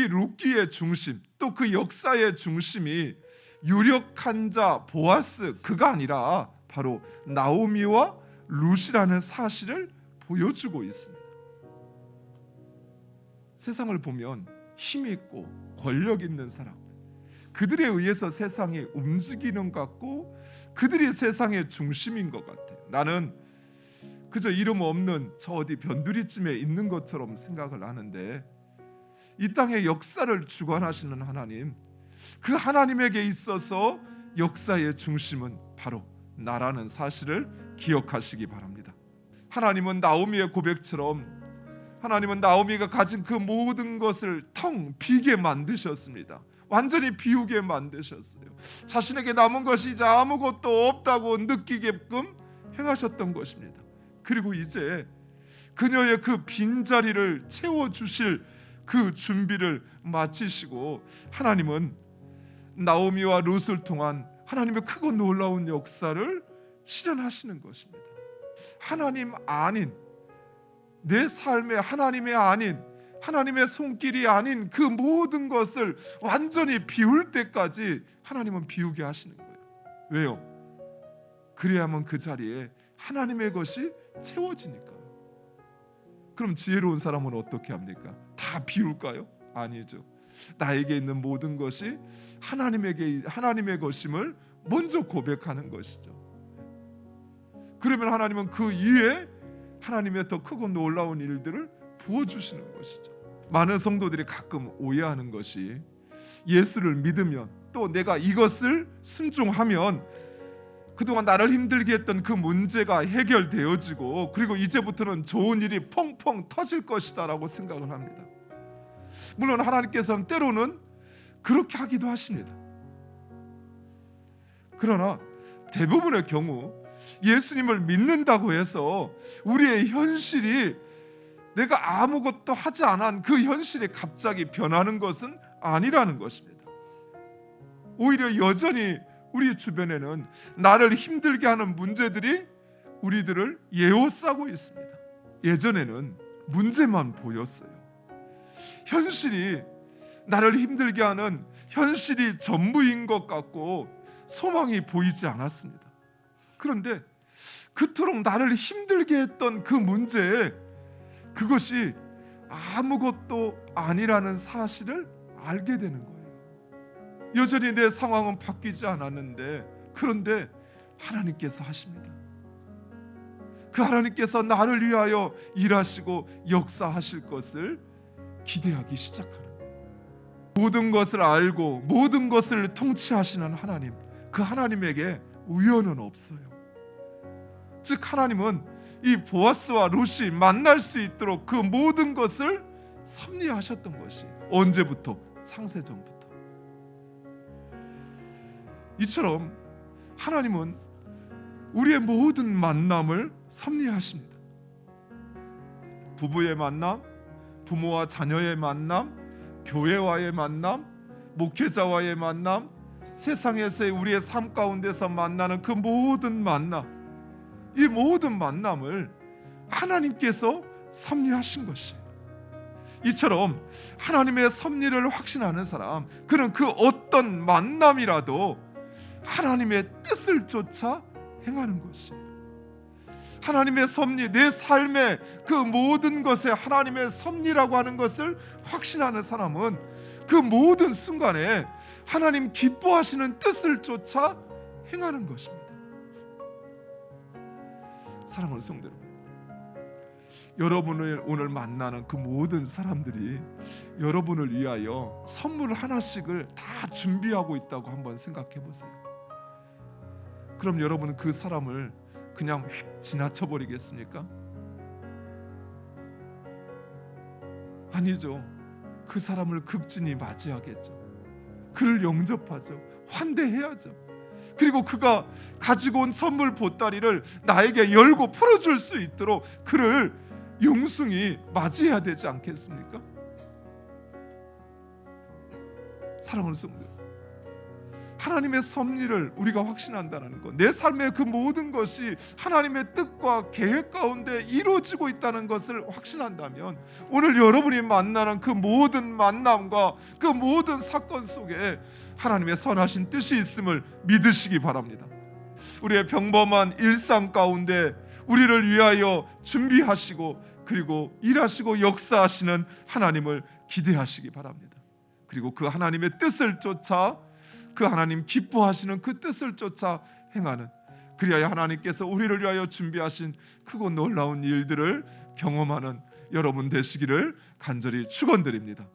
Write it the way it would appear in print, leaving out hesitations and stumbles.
이 룻기의 중심, 또 그 역사의 중심이 유력한 자 보아스 그가 아니라 바로 나오미와 룻이라는 사실을 보여주고 있습니다. 세상을 보면 힘 있고 권력 있는 사람, 그들에 의해서 세상이 움직이는 것 같고 그들이 세상의 중심인 것 같아요. 나는 그저 이름 없는 저 어디 변두리쯤에 있는 것처럼 생각을 하는데, 이 땅의 역사를 주관하시는 하나님, 그 하나님에게 있어서 역사의 중심은 바로 나라는 사실을 기억하시기 바랍니다. 하나님은 나오미의 고백처럼 하나님은 나오미가 가진 그 모든 것을 텅 비게 만드셨습니다. 완전히 비우게 만드셨어요. 자신에게 남은 것이 이제 아무것도 없다고 느끼게끔 행하셨던 것입니다. 그리고 이제 그녀의 그 빈자리를 채워주실 그 준비를 마치시고 하나님은 나오미와 룻을 통한 하나님의 크고 놀라운 역사를 실현하시는 것입니다. 하나님 아닌, 내 삶에 하나님의 아닌, 하나님의 손길이 아닌 그 모든 것을 완전히 비울 때까지 하나님은 비우게 하시는 거예요. 왜요? 그래야만 그 자리에 하나님의 것이 채워지니까요. 그럼 지혜로운 사람은 어떻게 합니까? 다 비울까요? 아니죠. 나에게 있는 모든 것이 하나님의 것임을 먼저 고백하는 것이죠. 그러면 하나님은 그 이후에 하나님의 더 크고 놀라운 일들을 부어주시는 것이죠. 많은 성도들이 가끔 오해하는 것이, 예수를 믿으면 또 내가 이것을 순종하면 그동안 나를 힘들게 했던 그 문제가 해결되어지고 그리고 이제부터는 좋은 일이 펑펑 터질 것이다 라고 생각을 합니다. 물론 하나님께서는 때로는 그렇게 하기도 하십니다. 그러나 대부분의 경우 예수님을 믿는다고 해서 우리의 현실이 내가 아무것도 하지 않은 그 현실이 갑자기 변하는 것은 아니라는 것입니다. 오히려 여전히 우리 주변에는 나를 힘들게 하는 문제들이 우리들을 에워싸고 있습니다. 예전에는 문제만 보였어요. 현실이, 나를 힘들게 하는 현실이 전부인 것 같고 소망이 보이지 않았습니다. 그런데 그토록 나를 힘들게 했던 그 문제, 그것이 아무것도 아니라는 사실을 알게 되는 거예요. 여전히 내 상황은 바뀌지 않았는데, 그런데 하나님께서 하십니다. 그 하나님께서 나를 위하여 일하시고 역사하실 것을 기대하기 시작하는 거예요. 모든 것을 알고 모든 것을 통치하시는 하나님, 그 하나님에게 우연은 없어요. 즉 하나님은 이 보아스와 룻이 만날 수 있도록 그 모든 것을 섭리하셨던 것이, 언제부터? 창세전부터. 이처럼 하나님은 우리의 모든 만남을 섭리하십니다. 부부의 만남, 부모와 자녀의 만남, 교회와의 만남, 목회자와의 만남, 세상에서의 우리의 삶 가운데서 만나는 그 모든 만남, 이 모든 만남을 하나님께서 섭리하신 것이에요. 이처럼 하나님의 섭리를 확신하는 사람, 그는 그 어떤 만남이라도 하나님의 뜻을 쫓아 행하는 것이에요. 하나님의 섭리, 내 삶의 그 모든 것에 하나님의 섭리라고 하는 것을 확신하는 사람은 그 모든 순간에 하나님 기뻐하시는 뜻을 쫓아 행하는 것입니다. 사랑하는 성도 여러분, 여러분을 오늘 만나는 그 모든 사람들이 여러분을 위하여 선물 하나씩을 다 준비하고 있다고 한번 생각해 보세요. 그럼 여러분은 그 사람을 그냥 휙 지나쳐 버리겠습니까? 아니죠. 그 사람을 극진히 맞이하겠죠. 그를 영접하죠. 환대해야죠. 그리고 그가 가지고 온 선물 보따리를 나에게 열고 풀어줄 수 있도록 그를 용숭이 맞이해야 되지 않겠습니까? 사랑하는 성도, 하나님의 섭리를 우리가 확신한다는 것, 내 삶의 그 모든 것이 하나님의 뜻과 계획 가운데 이루어지고 있다는 것을 확신한다면 오늘 여러분이 만나는 그 모든 만남과 그 모든 사건 속에 하나님의 선하신 뜻이 있음을 믿으시기 바랍니다. 우리의 평범한 일상 가운데 우리를 위하여 준비하시고 그리고 일하시고 역사하시는 하나님을 기대하시기 바랍니다. 그리고 그 하나님의 뜻을 쫓아, 그 하나님 기뻐하시는 그 뜻을 쫓아 행하는, 그리하여 하나님께서 우리를 위하여 준비하신 크고 놀라운 일들을 경험하는 여러분 되시기를 간절히 축원드립니다.